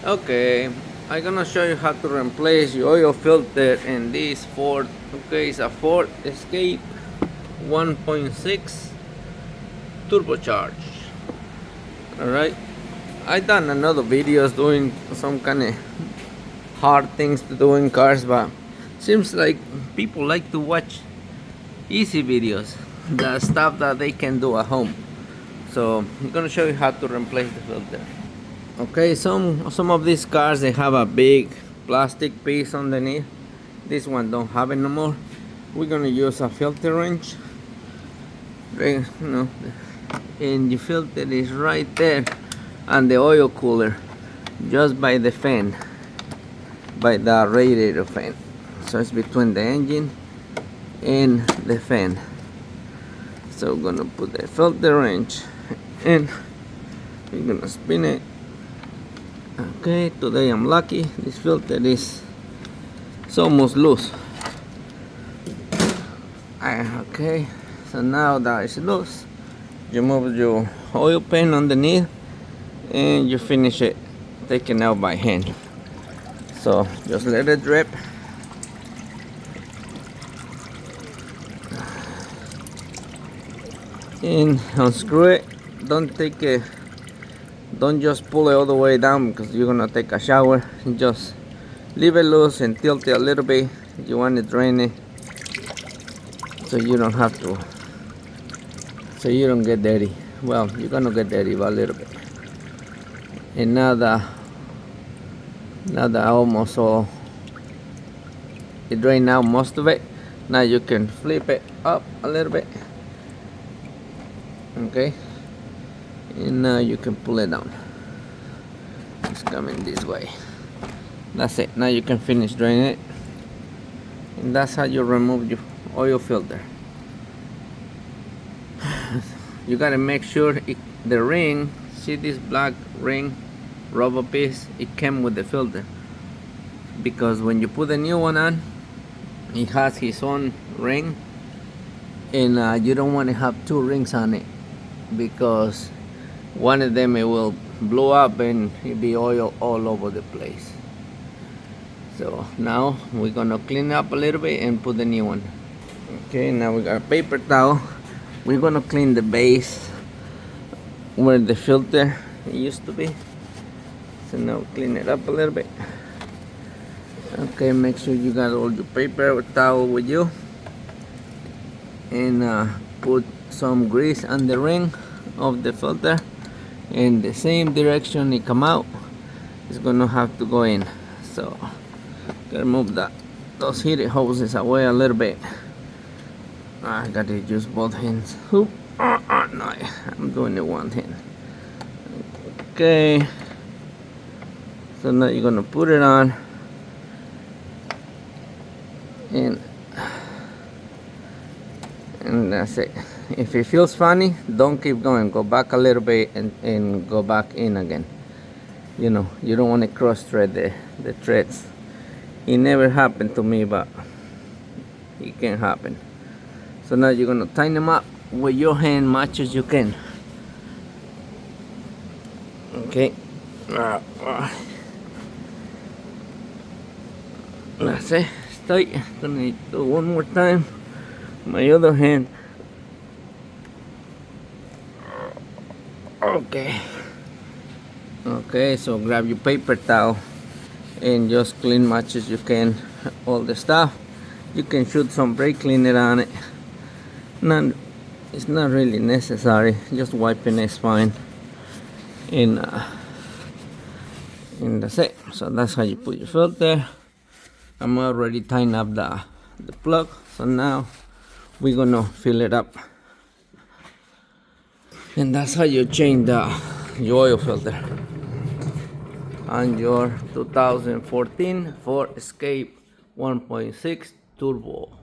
Okay, I'm gonna show you how to replace your oil filter in this Ford. Okay, it's a Ford Escape 1.6 turbocharged. Alright, I done another videos doing some kind of hard things to do in cars, but seems like people like to watch easy videos, the stuff that they can do at home. So I'm gonna show you how to replace the filter. Okay, some of these cars, they have a big plastic piece underneath. This one don't have it no more. We're gonna use a filter wrench. You know, and the filter is right there, and the oil cooler just by the fan, by the radiator fan. So it's between the engine and the fan. So we're gonna put the filter wrench in. We're gonna spin it. Okay, today I'm lucky. This filter is almost loose. Okay, so now that it's loose, you move your oil pan underneath and you finish it taking out by hand. So just let it drip. And unscrew it. Don't just pull it all the way down because you're gonna take a shower. Just leave it loose and tilt it a little bit. You want to drain it so you don't have to, so you don't get dirty. Well, you're gonna get dirty but a little bit. And now that almost all it drained out most of it, now you can flip it up a little bit. Okay, and now you can pull it down. It's coming this way. That's it. Now you can finish draining it, and that's how you remove your oil filter. You gotta make sure the ring, see this black ring rubber piece, it came with the filter, because when you put a new one on, it has his own ring, and you don't want to have two rings on it, because one of them, it will blow up and it'll be oil all over the place. So now we're gonna clean up a little bit and put the new one. Okay, now we got a paper towel. We're gonna clean the base where the filter used to be. So now clean it up a little bit. Okay, make sure you got all your paper towel with you, and put some grease on the ring of the filter in the same direction it come out. It's gonna have to go in. So gotta move those heated hoses away a little bit. I gotta use both hands. Oop. No, I'm doing it one hand. Okay, so now you're gonna put it on, and that's it. If it feels funny, don't keep going. Go back a little bit and go back in again. You know, you don't want to cross thread the threads. It never happened to me, but it can happen. So now you're gonna tighten them up with your hand much as you can. Okay. That's it. It's tight. Gonna do one more time. My other hand. Okay. Okay, so grab your paper towel and just clean much as you can all the stuff. You can shoot some brake cleaner on it. It's not really necessary. Just wiping is fine. And that's it. So that's how you put your filter. I'm already tying up the plug. So now we're gonna fill it up. And that's how you change your oil filter on your 2014 Ford Escape 1.6 Turbo.